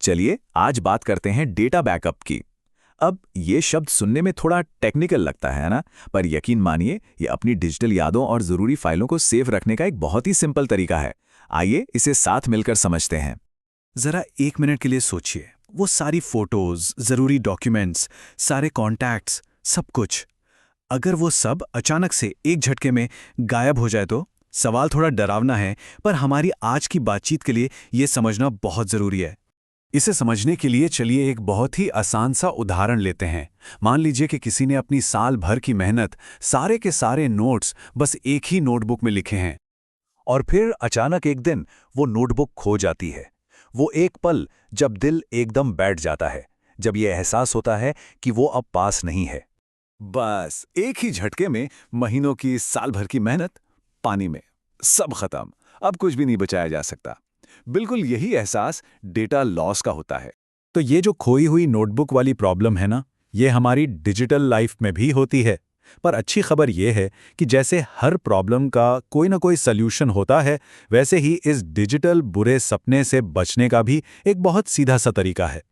चलिए आज बात करते हैं डेटा बैकअप की। अब ये शब्द सुनने में थोड़ा टेक्निकल लगता है ना, पर यकीन मानिए ये अपनी डिजिटल यादों और ज़रूरी फाइलों को सेव रखने का एक बहुत ही सिंपल तरीका है। आइए इसे साथ मिलकर समझते हैं। जरा एक मिनट के लिए सोचिए, वो सारी फोटोज, जरूरी डॉक्यूमेंट्स, सारे कॉन्टैक्ट्स, सब कुछ अगर वो सब अचानक से एक झटके में गायब हो जाए तो? सवाल थोड़ा डरावना है, पर हमारी आज की बातचीत के लिए ये समझना बहुत जरूरी है। इसे समझने के लिए चलिए एक बहुत ही आसान सा उदाहरण लेते हैं। मान लीजिए कि किसी ने अपनी साल भर की मेहनत, सारे के सारे नोट्स बस एक ही नोटबुक में लिखे हैं, और फिर अचानक एक दिन वो नोटबुक खो जाती है। वो एक पल जब दिल एकदम बैठ जाता है, जब ये एहसास होता है कि वो अब पास नहीं है। बस एक ही झटके में महीनों की, साल भर की मेहनत पानी में, सब खत्म, अब कुछ भी नहीं बचाया जा सकता। बिल्कुल यही एहसास डेटा लॉस का होता है। तो ये जो खोई हुई नोटबुक वाली प्रॉब्लम है ना, ये हमारी डिजिटल लाइफ में भी होती है। पर अच्छी खबर ये है कि जैसे हर प्रॉब्लम का कोई ना कोई सल्यूशन होता है, वैसे ही इस डिजिटल बुरे सपने से बचने का भी एक बहुत सीधा सा तरीका है।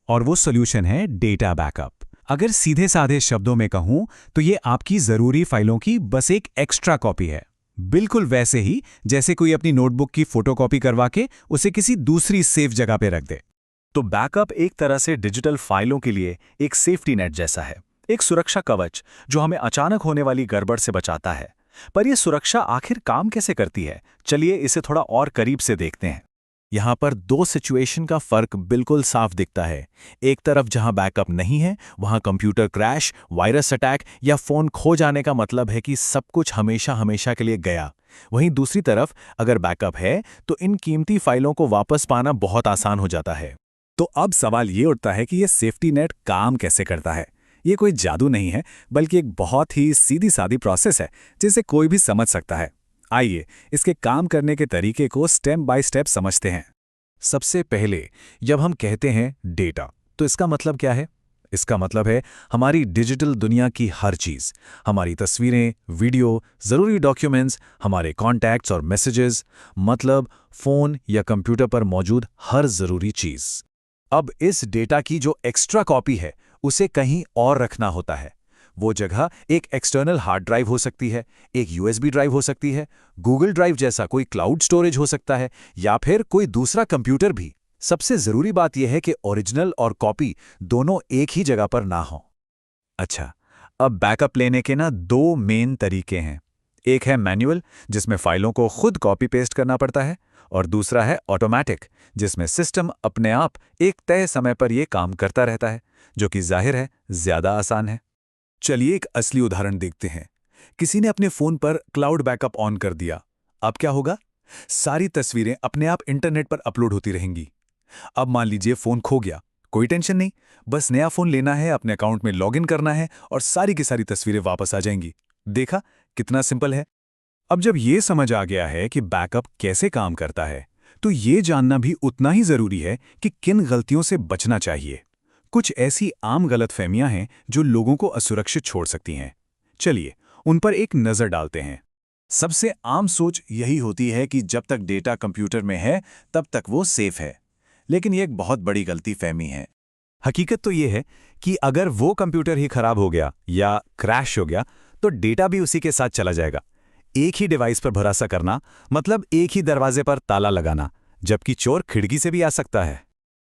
और वो सल्यूशन है डेटा बैकअप। अगर सीधे साधे शब्दों में कहूं तो ये आपकी ज़रूरी फाइलों की बस एक एक्स्ट्रा कॉपी है। बिल्कुल वैसे ही जैसे कोई अपनी नोटबुक की फोटोकॉपी करवा के उसे किसी दूसरी सेफ जगह पे रख दे। तो बैकअप एक तरह से डिजिटल फाइलों के लिए एक सेफ्टी नेट जैसा है, एक सुरक्षा कवच जो हमें अचानक होने वाली गड़बड़ से बचाता है। पर यह सुरक्षा आखिर काम कैसे करती है, चलिए इसे थोड़ा और करीब से देखते हैं। यहाँ पर दो सिचुएशन का फर्क बिल्कुल साफ दिखता है। एक तरफ जहाँ बैकअप नहीं है, वहाँ कंप्यूटर क्रैश, वायरस अटैक या फ़ोन खो जाने का मतलब है कि सब कुछ हमेशा हमेशा के लिए गया। वहीं दूसरी तरफ अगर बैकअप है तो इन कीमती फाइलों को वापस पाना बहुत आसान हो जाता है। तो अब सवाल ये उठता है कि ये सेफ्टी नेट काम कैसे करता है। ये कोई जादू नहीं है, बल्कि एक बहुत ही सीधी सादी प्रोसेस है जिसे कोई भी समझ सकता है। आइए इसके काम करने के तरीके को स्टेप बाय स्टेप समझते हैं। सबसे पहले जब हम कहते हैं डेटा, तो इसका मतलब क्या है? इसका मतलब है हमारी डिजिटल दुनिया की हर चीज़, हमारी तस्वीरें, वीडियो, ज़रूरी डॉक्यूमेंट्स, हमारे कॉन्टैक्ट्स और मैसेजेस, मतलब फ़ोन या कंप्यूटर पर मौजूद हर ज़रूरी चीज़। अब इस डेटा की जो एक्स्ट्रा कॉपी है उसे कहीं और रखना होता है। वो जगह एक एक्सटर्नल हार्ड ड्राइव हो सकती है, एक यूएसबी ड्राइव हो सकती है, गूगल ड्राइव जैसा कोई क्लाउड स्टोरेज हो सकता है, या फिर कोई दूसरा कंप्यूटर भी। सबसे ज़रूरी बात यह है कि ओरिजिनल और कॉपी दोनों एक ही जगह पर ना हो। अच्छा, अब बैकअप लेने के दो मेन तरीके हैं। एक है मैनुअल, जिसमें फाइलों को खुद कॉपी पेस्ट करना पड़ता है, और दूसरा है ऑटोमैटिक, जिसमें सिस्टम अपने आप एक तय समय पर यह काम करता रहता है, जो कि जाहिर है ज़्यादा आसान है। चलिए एक असली उदाहरण देखते हैं। किसी ने अपने फ़ोन पर क्लाउड बैकअप ऑन कर दिया। अब क्या होगा? सारी तस्वीरें अपने आप इंटरनेट पर अपलोड होती रहेंगी। अब मान लीजिए फ़ोन खो गया, कोई टेंशन नहीं, बस नया फ़ोन लेना है, अपने अकाउंट में लॉगिन करना है और सारी की सारी तस्वीरें वापस आ जाएंगी। देखा कितना सिंपल है। अब जब ये समझ आ गया है कि बैकअप कैसे काम करता है, तो ये जानना भी उतना ही ज़रूरी है कि किन गलतियों से बचना चाहिए। कुछ ऐसी आम गलतफहमियां हैं जो लोगों को असुरक्षित छोड़ सकती हैं। चलिए उन पर एक नज़र डालते हैं। सबसे आम सोच यही होती है कि जब तक डेटा कंप्यूटर में है तब तक वो सेफ है। लेकिन ये एक बहुत बड़ी गलतीफहमी है। हकीकत तो ये है कि अगर वो कंप्यूटर ही खराब हो गया या क्रैश हो गया तो डेटा भी उसी के साथ चला जाएगा। एक ही डिवाइस पर भरोसा करना मतलब एक ही दरवाजे पर ताला लगाना, जबकि चोर खिड़की से भी आ सकता है।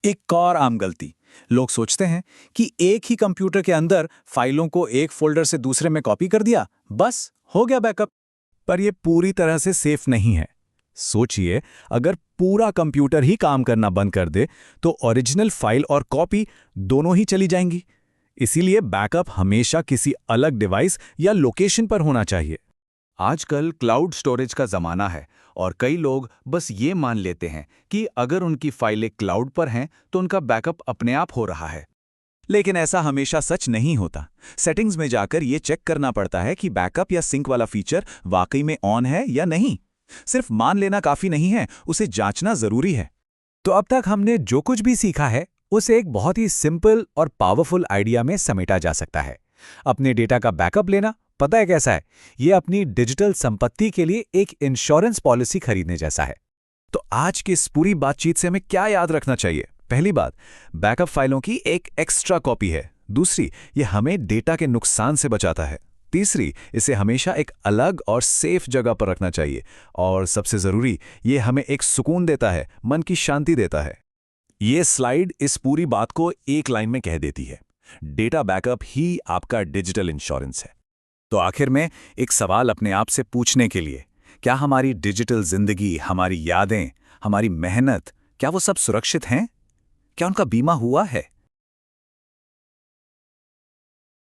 एक और आम गलती, लोग सोचते हैं कि एक ही कंप्यूटर के अंदर फाइलों को एक फोल्डर से दूसरे में कॉपी कर दिया, बस हो गया बैकअप। पर यह पूरी तरह से सेफ नहीं है। सोचिए, अगर पूरा कंप्यूटर ही काम करना बंद कर दे तो ओरिजिनल फाइल और कॉपी दोनों ही चली जाएंगी। इसीलिए बैकअप हमेशा किसी अलग डिवाइस या लोकेशन पर होना चाहिए। आजकल क्लाउड स्टोरेज का ज़माना है और कई लोग बस ये मान लेते हैं कि अगर उनकी फाइलें क्लाउड पर हैं तो उनका बैकअप अपने आप हो रहा है। लेकिन ऐसा हमेशा सच नहीं होता। सेटिंग्स में जाकर ये चेक करना पड़ता है कि बैकअप या सिंक वाला फीचर वाकई में ऑन है या नहीं। सिर्फ मान लेना काफ़ी नहीं है, उसे जांचना ज़रूरी है। तो अब तक हमने जो कुछ भी सीखा है उसे एक बहुत ही सिंपल और पावरफुल आइडिया में समेटा जा सकता है। अपने डेटा का बैकअप लेना पता है कैसा है? ये अपनी डिजिटल संपत्ति के लिए एक इंश्योरेंस पॉलिसी खरीदने जैसा है। तो आज की इस पूरी बातचीत से हमें क्या याद रखना चाहिए? पहली बात, बैकअप फाइलों की एक एक्स्ट्रा कॉपी है। दूसरी, ये हमें डेटा के नुकसान से बचाता है। तीसरी, इसे हमेशा एक अलग और सेफ जगह पर रखना चाहिए। और सबसे ज़रूरी, ये हमें एक सुकून देता है, मन की शांति देता है। ये स्लाइड इस पूरी बात को एक लाइन में कह देती है, डेटा बैकअप ही आपका डिजिटल इंश्योरेंस है। तो आखिर में एक सवाल अपने आप से पूछने के लिए, क्या हमारी डिजिटल जिंदगी, हमारी यादें, हमारी मेहनत, क्या वो सब सुरक्षित हैं? क्या उनका बीमा हुआ है?